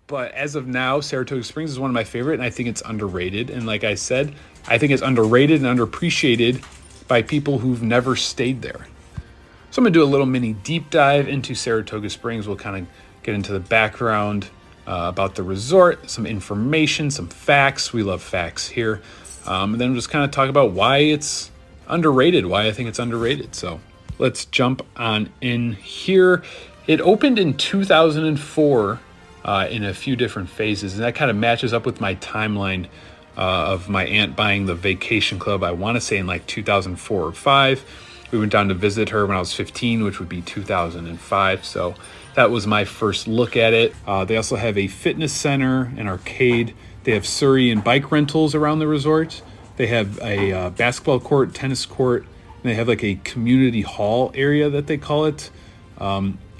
But as of now, Saratoga Springs is one of my favorite, and I think it's underrated. And like I said, I think it's underrated and underappreciated by people who've never stayed there. So I'm going to do a little mini deep dive into Saratoga Springs. We'll kind of get into the background about the resort, some information, some facts. We love facts here. And then we'll just kind of talk about why it's underrated, why I think it's underrated. So let's jump on in here. It opened in 2004 in a few different phases, and that kind of matches up with my timeline of my aunt buying the vacation club. I want to say in like 2004 or 5. We went down to visit her when I was 15, which would be 2005. So that was my first look at it. They also have a fitness center, an arcade. They have Surrey and bike rentals around the resort. They have a basketball court, tennis court, and they have like a community hall area that they call it,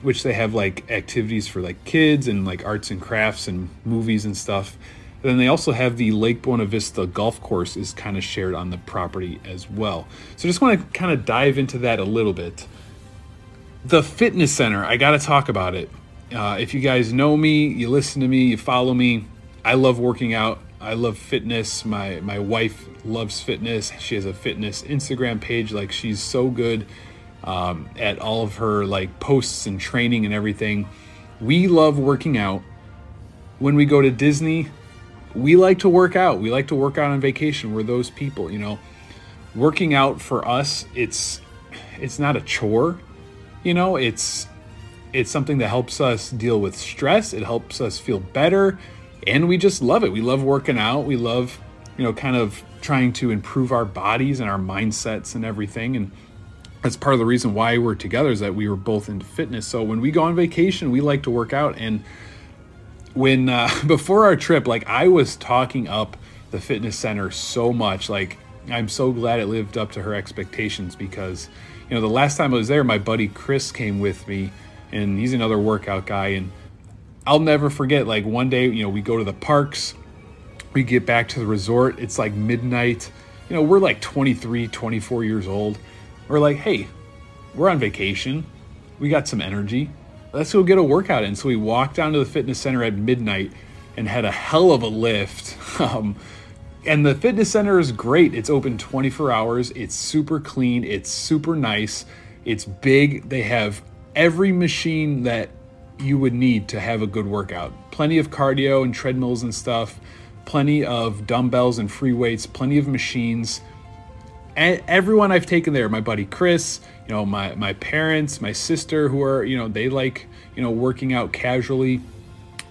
which they have like activities for like kids and like arts and crafts and movies and stuff. And then they also have the Lake Buena Vista golf course is kind of shared on the property as well. So just want to kind of dive into that a little bit. The fitness center, I got to talk about it. If you guys know me, you listen to me, you follow me, I love working out. I love fitness. My wife loves fitness. She has a fitness Instagram page. Like, she's so good at all of her like posts and training and everything. We love working out. When we go to Disney, we like to work out. We like to work out on vacation. We're those people, Working out for us, it's not a chore, it's something that helps us deal with stress. It helps us feel better, and we just love it. We love working out. We love, kind of trying to improve our bodies and our mindsets and everything. And that's part of the reason why we're together, is that we were both into fitness. So when we go on vacation, we like to work out. And when before our trip, like, I was talking up the fitness center so much. Like, I'm so glad it lived up to her expectations, because the last time I was there, my buddy Chris came with me, and he's another workout guy. And I'll never forget, like, one day, we go to the parks, we get back to the resort, it's like midnight. We're like 23, 24 years old. We're like, hey, we're on vacation, we got some energy, let's go get a workout in. So we walked down to the fitness center at midnight and had a hell of a lift. And the fitness center is great. It's open 24 hours. It's super clean. It's super nice. It's big. They have every machine that you would need to have a good workout. Plenty of cardio and treadmills and stuff. Plenty of dumbbells and free weights. Plenty of machines. And everyone I've taken there, my buddy Chris, my parents, my sister, who are, they like, working out casually.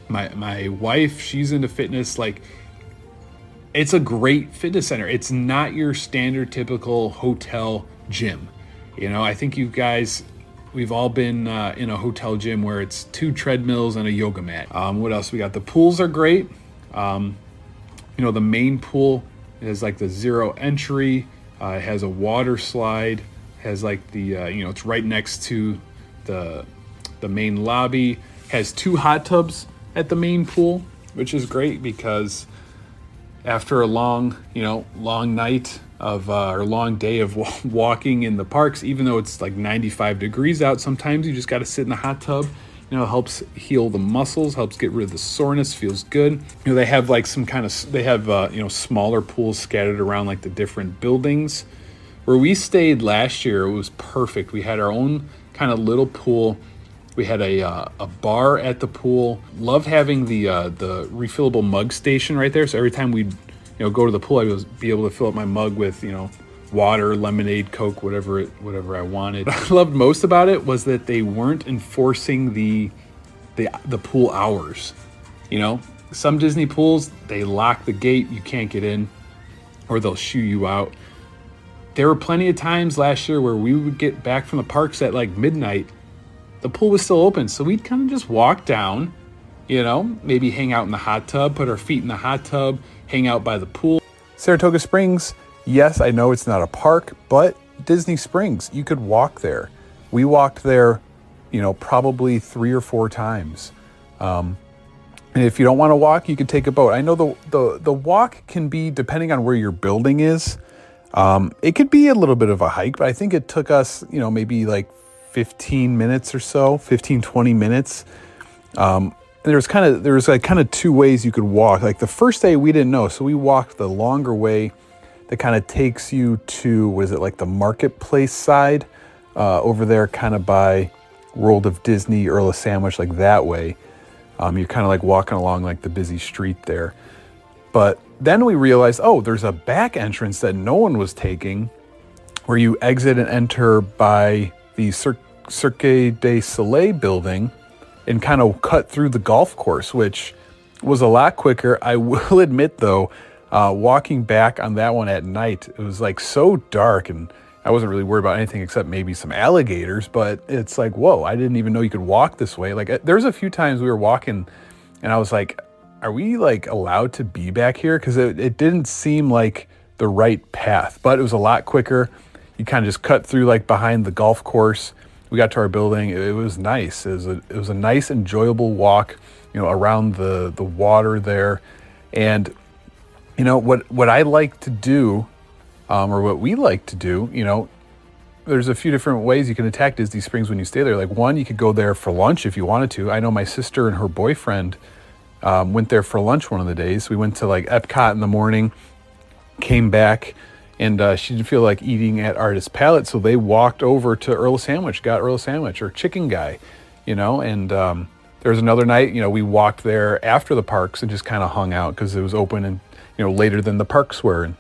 My wife, she's into fitness. Like, it's a great fitness center. It's not your standard typical hotel gym. I think you guys, we've all been in a hotel gym where it's 2 treadmills and a yoga mat. What else we got? The pools are great. The main pool is like the 0 entry. It has a water slide. Has like the it's right next to the main lobby. Has 2 hot tubs at the main pool, which is great, because after a long night of or long day of walking in the parks, even though it's like 95 degrees out, sometimes you just got to sit in the hot tub. It helps heal the muscles, helps get rid of the soreness, feels good. They have like smaller pools scattered around like the different buildings. Where we stayed last year, it was perfect. We had our own kind of little pool. We had a bar at the pool. Love having the refillable mug station right there. So every time we'd go to the pool, I would be able to fill up my mug with water, lemonade, Coke, whatever I wanted. What I loved most about it was that they weren't enforcing the pool hours. Some Disney pools, they lock the gate, you can't get in, or they'll shoo you out. There were plenty of times last year where we would get back from the parks at like midnight. The pool was still open, so we'd kind of just walk down, maybe hang out in the hot tub, put our feet in the hot tub, hang out by the pool. Saratoga Springs, yes, I know it's not a park, but Disney Springs, you could walk there. We walked there, probably 3 or 4 times. And if you don't want to walk, you could take a boat. I know the walk can be, depending on where your building is, it could be a little bit of a hike, but I think it took us, maybe like 15 minutes or so, 15, 20 minutes. And there was like kind of two ways you could walk. Like the first day we didn't know, so we walked the longer way that kind of takes you to, what is it, like the marketplace side over there, kind of by World of Disney, Earl of Sandwich, like that way. You're kind of like walking along like the busy street there. But then we realized, oh, there's a back entrance that no one was taking, where you exit and enter by the Cirque du Soleil building and kind of cut through the golf course, which was a lot quicker. I will admit, though, walking back on that one at night, it was like so dark, and I wasn't really worried about anything except maybe some alligators, but it's like, whoa, I didn't even know you could walk this way. Like there's a few times we were walking and I was like, are we like allowed to be back here? Because it didn't seem like the right path, but it was a lot quicker. You kind of just cut through like behind the golf course. We got to our building. It was nice. It was a nice, enjoyable walk, around the water there. And, what I like to do, or what we like to do, there's a few different ways you can attack Disney Springs when you stay there. Like one, you could go there for lunch if you wanted to. I know my sister and her boyfriend went there for lunch one of the days. We went to like Epcot in the morning, came back, and she didn't feel like eating at Artist Palette, so they walked over to Earl of Sandwich, got Earl of Sandwich or Chicken Guy, and there was another night, we walked there after the parks and just kind of hung out because it was open and, later than the parks were. And